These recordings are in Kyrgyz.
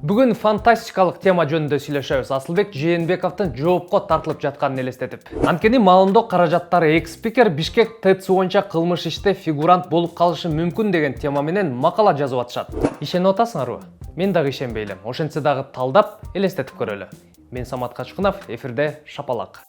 Бүгін фантастикалық тема жөнінде сүйлөшөбүз. Асылбек Жээнбековдун жоопко тартылып жатканын элестетип. Анткени маалымдоо каражаттары экс-спикер Бишкек ТЭЦ боюнча кылмыш иште фигурант болуп калышы мүмкүн деген тема менен макала жазып атышат. Ишенип атасыңарбы? Мен дагы ишенбей элем. Ошентсе дагы талдап элестетип көрөлү. Мен Самат Качкынов, эфирде Шапалак.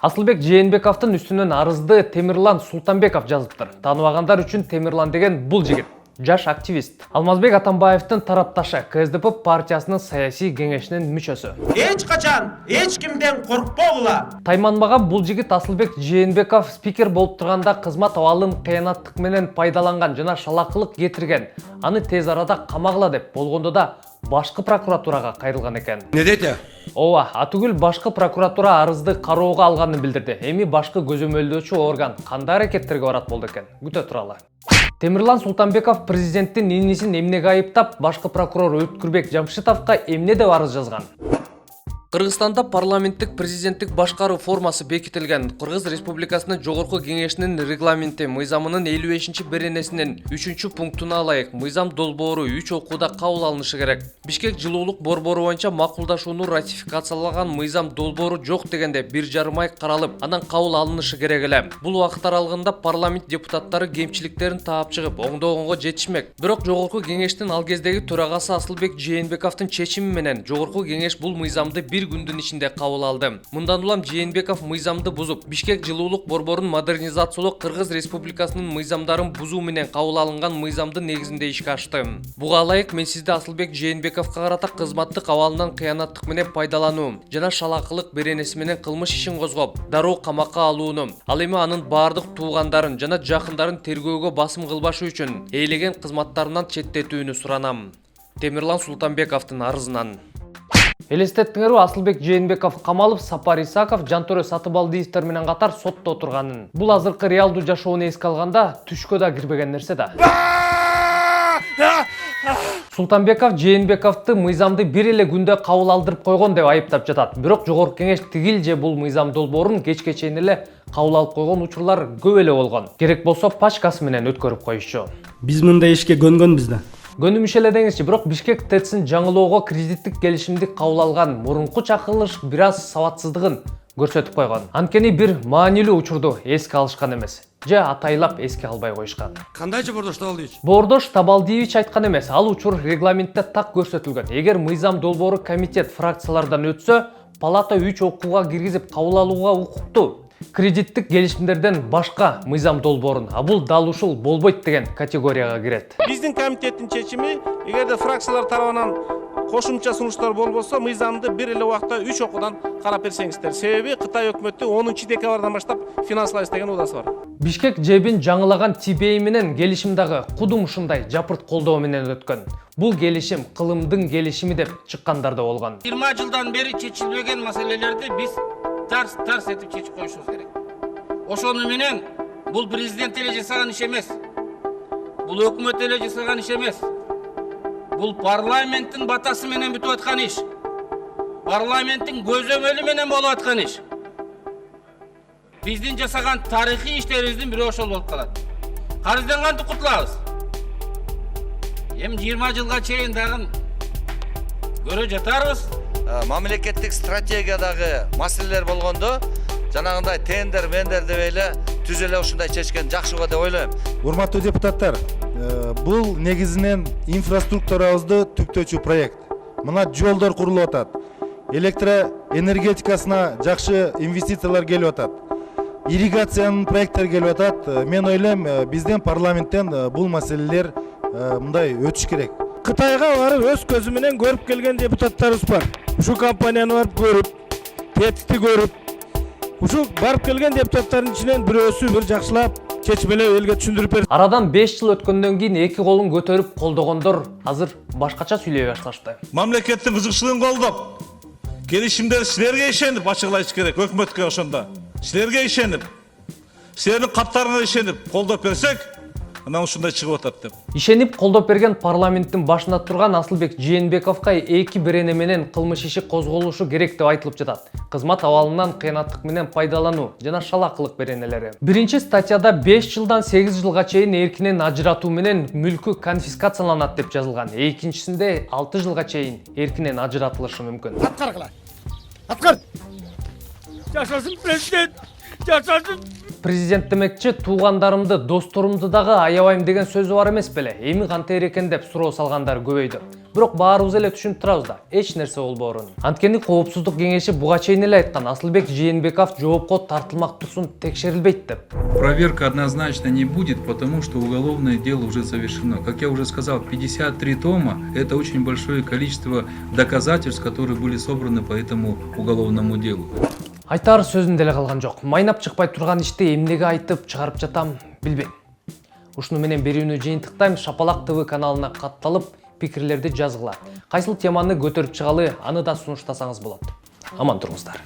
Асылбек Жээнбековдун үстүнөн арызды Темирлан Султанбеков жазыптыр. Тааныбагандар үчүн Темирлан деген бул жигит. Жаш активист. Алмазбек Атамбаевдин тарапташы, КСДП партиясынын саясий кеңешинин мүчөсү. Эч качан эч кимден коркпогула. Тайманбаган бул жигит Асылбек Жээнбеков спикер болуп турганда кызмат абалын кыянаттык менен пайдаланган жана шалакылык кетирген. Аны тез арада камагыла деп болгондо да башкы прокуратурага кайрылган экен. Не дейт? Ооба, атүгүл башкы прокуратура арызды кароого алганын билдирди. Эми башкы көзөмөлдөөчү орган кандай аракеттерге барат болду экен? Күтө туралы. Темирлан Султанбеков президенттин инисин эмнеге айыптап, башкы прокурор Өткүрбек Жамшитовго эмне деп арыз жазган? Кыргызстанда парламенттик президенттик башкаруу формасы бекитилген. Кыргыз Республикасынын Жогорку Кеңешинин регламенти мыйзамынын 55-беренесинин 3-пунктуна алайык мыйзам долбоору 3 окууда кабыл алынышы керек. Бишкек жылуулук борбору боюнча макулдашууну ратификациялаган мыйзам долбоору жок дегенде 1,5 ай каралып, анан кабыл алынышы керек эле. Бул убакыт аралыгында парламент депутаттары кемчиликтерин таап чыгып, оңдогонго жетишмек. Бирок Жогорку Кеңештин ал кездеги төрагасы Асылбек Жээнбековдун чечими менен Жогорку Кеңеш бул мыйзамды 1 күндүн ичинде кабыл алды. Мындан улам Жээнбеков мыйзамды бузуп, Бишкек жылуулук борборун модернизациялоо Кыргыз Республикасынын мыйзамдарын бузуу менен кабыл алынган мыйзамды негизинде ишке ашты. Буга ылайык мен сизди Асылбек Жээнбековго карата кызматтык абалынан кыянаттык менен пайдалануу жана шалакылык беренеси менен кылмыш ишин козгоп, дароо камакка алууну, ал эми анын баардык туугандарын жана жакындарын тергөөгө басым кылбашы үчүн ээлеген кызматтарынан четтетүүнү суранам. Темирлан Султанбековдун арызынан. Элестеттиңерби, Асылбек Жээнбеков камалып, Сапар Исаков, Жантөрө Сатыбалдиевдер менен катар сотто отурганын. Бул азыркы реалдуу жашоону эске алганда түшкө да кирбеген нерсе да. Султанбеков Жээнбековду мыйзамды бир эле күндө кабыл алдырып койгон деп айыптап жатат. Бирок Жогорку Кеңеш тигил же бул мыйзам долбоорун кечке чейин эле кабыл алып койгон учурлар көп эле болгон. Керек болсо пачкасы менен өткөрүп коюшчу. Биз мындай ишке көнгөнбүз да. Көнүмүш эле деңизчи, бирок Бишкек ТЭЦин жаңылоого кредиттик келишимди кабыл алган мурунку чакырылыш бир аз сабатсыздыгын көрсөтүп койгон. Анткени бир маанилүү учурду эске алышкан эмес. Же атайлап эске албай коюшкан. Кандайчы Бордош Табалдиевич? Бордош Табалдиевич айткан эмес, ал учур регламентте так көрсөтүлгөн. Эгер мыйзам долбоору комитет фракциялардан өтсө, палата 3 окууга киргизип кабыл алууга укуктуу. Кредиттик келишимдерден башка мыйзам долбоорун, а бул дал ушул болбойт деген категорияга кирет. Биздин комитеттин чечими, эгерде фракциялар тарабынан кошумча сунуштар болбосо, мыйзамды бир эле убакта 3 окуудан карап берсеңиздер. Себеби Кытай өкмөтү 10-декабрдан баштап финанслайбыз деген удасы бар. Бишкек жебин жаңылаган TBA менен келишим дагы кудум ушундай жапырт колдоо менен өткөн. Бул келишим кылымдын келишими деп чыккандар да болгон. 20 жылдан бери чечилбеген маселелерди биз тарс этип чечип коюшубуз керек. Ошону менен бул президент эле жасаган иш эмес. Бул өкмөт эле жасаган иш эмес. Бул парламенттин батасы менен бүтүп аткан иш. Парламенттин көзөмөлү менен болуп аткан иш. Биздин жасаган тарыхый иштерибиздин бири ошол болуп калат. Карыздан кантип кутулабыз? Эми 20 жылга чейин дагы көрө жатарбыз. Мамлекеттик стратегиядагы маселелер болгондо жанагындай тендер деп эле түз эле ушундай чечкен жакшы го деп ойлойм. Урматтуу депутаттар, бул негизинен инфраструктурабызды түптөөчү проект. Мына жолдор курулуп атат. Электроэнергетикасына жакшы инвестициялар келип атат. Ирригациянын проекттери келип атат. Мен ойлойм, биздин парламенттен бул маселелер мындай өтүш керек. Кытайга барып өз көзү менен көрүп келген депутаттарыбыз бар. Ушу компанияны барып көрүп, ТЭЦти көрүп, ушу барып келген депутаттардын ичинен бирөөсү бир жакшылап чечмелеп элге түшүндүрүп берди. Арадан 5 жыл өткөндөн кийин эки колун көтөрүп колдогондор азыр башкача сүйлөй башташты. Мамлекеттин кызыкчылыгын колдоп, келишимдер силерге ишенип ачыклайш керек, өкмөткө ошондо. Силерге ишенип, силердин каптарыңа ишенип колдоп берсек, анан ушундай чыгып атат деп. Ишенип колдоп берген парламенттин башында турган Асылбек Жээнбековго 2 берене менен кылмыш иши козголушу керек деп айтылып жатат. Кызмат абалынан кыянаттык менен пайдалануу жана шалакылык беренелери. Биринчи статьяда 5 жылдан 8 жылга чейин эркинен ажыратуу менен мүлкү конфискацияланат деп жазылган. Экинчисинде 6 жылга чейин эркинен ажыратылышы мүмкүн. Аткар! Жашасын президент! Жашасын! Президент демекчи туугандарымды, досторумду дагы аябайм деген сөзү бар эмес беле? Эми кантайыр экен деп суроо салгандар көбөйдү. Бирок баарыбыз эле түшүнүп турабыз да, эч нерсе болбоорун. Анткени Коопсуздук кеңеши буга чейин эле айткан, Асылбек Жээнбеков жоопко тартылмак турсун, текшерилбейт деп. Проверка однозначно не будет, потому что уголовное дело уже завершено. Как я уже сказал, 53 тома – это очень большое количество доказательств, которые были собраны по этому уголовному делу. Айтар сөзүм деле калган жок. Майнап чыкпай турган ишти эмнеге айтып чыгарып жатам, билбейм. Ушуну менен берүүнү жыйынтыктайм. Шапалак ТВ каналына катталып, пикирлерди жазгыла. Кайсыл теманы көтөрүп чыгалы, аны да сунуштасаңыз болот. Аман туруңуздар.